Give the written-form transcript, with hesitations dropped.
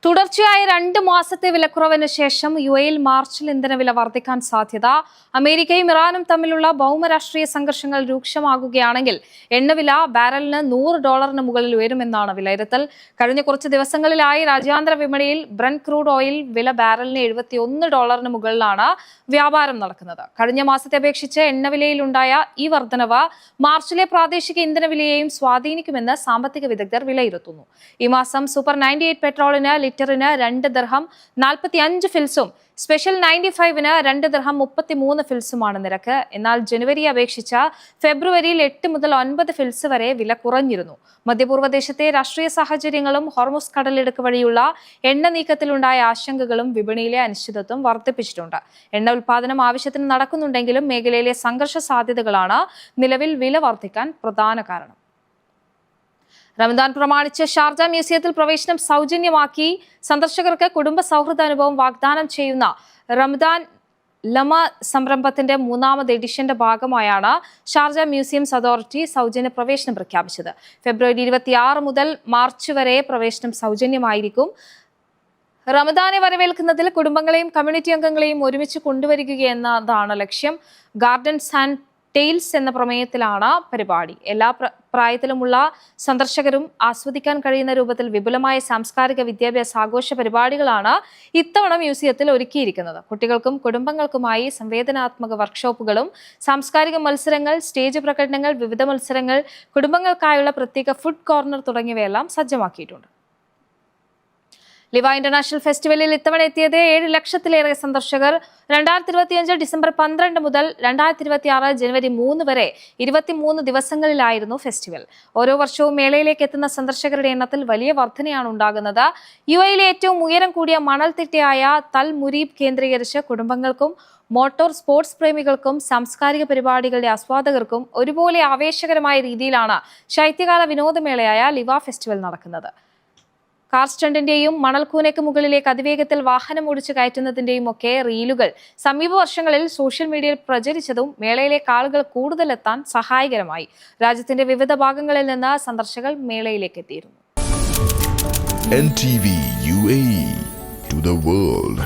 തുടർച്ചയായ 2 മാസത്തെ വിലക്കുറവിന് ശേഷം യുഎഇയിൽ മാർച്ചിൽ ഇന്ധനവില വർദ്ധിക്കാൻ സാധ്യത. അമേരിക്കയും ഇറാനും തമ്മിലുള്ള ഭൗമരാഷ്ട്രീയ സംഘർഷങ്ങൾ രൂക്ഷമാകുകയാണെങ്കിൽ എണ്ണവില ബാരലിന് $100 മുകളിൽ ഉയരുമെന്നാണ് വിലയിരുത്തൽ. കഴിഞ്ഞ കുറച്ച് ദിവസങ്ങളിലായി രാജ്യാന്തര വിപണിയിൽ ബ്രന്റ് ക്രൂഡ് ഓയിൽ വില ബാരലിന് $71 മുകളിലാണ് വ്യാപാരം നടക്കുന്നത്. കഴിഞ്ഞ മാസത്തെ അപേക്ഷിച്ച് എണ്ണവിലയിലുണ്ടായ ഈ വർധനവ് മാർച്ചിലെ പ്രാദേശിക ഇന്ധനവിലയെയും സ്വാധീനിക്കുമെന്ന് സാമ്പത്തിക വിദഗ്ധർ വിലയിരുത്തുന്നു. ഈ മാസം സൂപ്പർ 98 പെട്രോളിന് ലിറ്ററിന് 2 ദിർഹം 45 ഫിൽസും സ്പെഷ്യൽ 95ന് 2 ദിർഹം 33 ഫിൽസുമാണ് നിരക്ക്. എന്നാൽ ജനുവരി അപേക്ഷിച്ച് ഫെബ്രുവരിയിൽ 8 മുതൽ 9 ഫിൽസ് വരെ വില കുറഞ്ഞിരുന്നു. മധ്യപൂർവ്വ ദേശത്തെ രാഷ്ട്രീയ സാഹചര്യങ്ങളും ഹോർമുസ് കടലിടുക്ക് വഴിയുള്ള എണ്ണ നീക്കത്തിലുണ്ടായ ആശങ്കകളും വിപണിയിലെ അനിശ്ചിതത്വം വർദ്ധിപ്പിച്ചിട്ടുണ്ട്. എണ്ണ ഉൽപാദനം ആവശ്യത്തിന് നടക്കുന്നുണ്ടെങ്കിലും മേഖലയിലെ സംഘർഷ സാധ്യതകളാണ് നിലവിൽ വില വർദ്ധിക്കാൻ പ്രധാന കാരണം. റമദാൻ പ്രമാണിച്ച് ഷാർജ മ്യൂസിയത്തിൽ പ്രവേശനം സൗജന്യമാക്കി. സന്ദർശകർക്ക് കുടുംബ സൗഹൃദ അനുഭവം വാഗ്ദാനം ചെയ്യുന്ന റമദാൻ ലമ സംരംഭത്തിന്റെ 3ാമത് എഡിഷന്റെ ഭാഗമായാണ് ഷാർജ മ്യൂസിയംസ് അതോറിറ്റി സൗജന്യ പ്രവേശനം പ്രഖ്യാപിച്ചത്. ഫെബ്രുവരി 26 മുതൽ മാർച്ച് വരെ പ്രവേശനം സൗജന്യമായിരിക്കും. റമദാനെ വരവേൽക്കുന്നതിൽ കുടുംബങ്ങളെയും കമ്മ്യൂണിറ്റി അംഗങ്ങളെയും ഒരുമിച്ച് കൊണ്ടുവരികയെന്നതാണ് ലക്ഷ്യം. ഗാർഡൻസ് ആൻഡ് ടെയിൽസ് എന്ന പ്രമേയത്തിലാണ് പരിപാടി. എല്ലാ പ്രായത്തിലുമുള്ള സന്ദർശകരും ആസ്വദിക്കാൻ കഴിയുന്ന രൂപത്തിൽ വിപുലമായ സാംസ്കാരിക വിദ്യാഭ്യാസ ആഘോഷ പരിപാടികളാണ് ഇത്തവണ മ്യൂസിയത്തിൽ ഒരുക്കിയിരിക്കുന്നത്. കുട്ടികൾക്കും കുടുംബങ്ങൾക്കുമായി സംവേദനാത്മക വർക്ക്ഷോപ്പുകളും സാംസ്കാരിക മത്സരങ്ങൾ, സ്റ്റേജ് പ്രകടനങ്ങൾ, വിവിധ മത്സരങ്ങൾ, കുടുംബങ്ങൾക്കായുള്ള പ്രത്യേക ഫുഡ് കോർണർ തുടങ്ങിയവയെല്ലാം സജ്ജമാക്കിയിട്ടുണ്ട്. ലിവ ഇന്റർനാഷണൽ ഫെസ്റ്റിവലിൽ ഇത്തവണ എത്തിയത് 7 ലക്ഷത്തിലേറെ സന്ദർശകർ. 2025 ഡിസംബർ 12 മുതൽ 2026 ജനുവരി 3 വരെ 23 ദിവസങ്ങളിലായിരുന്നു ഫെസ്റ്റിവൽ. ഓരോ വർഷവും മേളയിലേക്ക് എത്തുന്ന സന്ദർശകരുടെ എണ്ണത്തിൽ വലിയ വർധനയാണ് ഉണ്ടാകുന്നത്. യുഎഇയിലെ ഏറ്റവും ഉയരം കൂടിയ മണൽത്തിട്ടയായ തൽ മുരീബ് കേന്ദ്രീകരിച്ച് കുടുംബങ്ങൾക്കും മോട്ടോർ സ്പോർട്സ് പ്രേമികൾക്കും സാംസ്കാരിക പരിപാടികളുടെ ആസ്വാദകർക്കും ഒരുപോലെ ആവേശകരമായ രീതിയിലാണ് ശൈത്യകാല വിനോദമേളയായ ലിവ ഫെസ്റ്റിവൽ നടക്കുന്നത്. കാർ സ്റ്റണ്ടിന്റെയും മണൽക്കൂനയ്ക്ക് മുകളിലേക്ക് അതിവേഗത്തിൽ വാഹനം ഓടിച്ചു കയറ്റുന്നതിന്റെയും ഒക്കെ റീലുകൾ സമീപ വർഷങ്ങളിൽ സോഷ്യൽ മീഡിയയിൽ പ്രചരിച്ചതും മേളയിലേക്ക് ആളുകൾ കൂടുതൽ എത്താൻ സഹായകരമായി. രാജ്യത്തിന്റെ വിവിധ ഭാഗങ്ങളിൽ നിന്ന് സന്ദർശകർ മേളയിലേക്ക് എത്തിയിരുന്നു. NTV UAE to the world.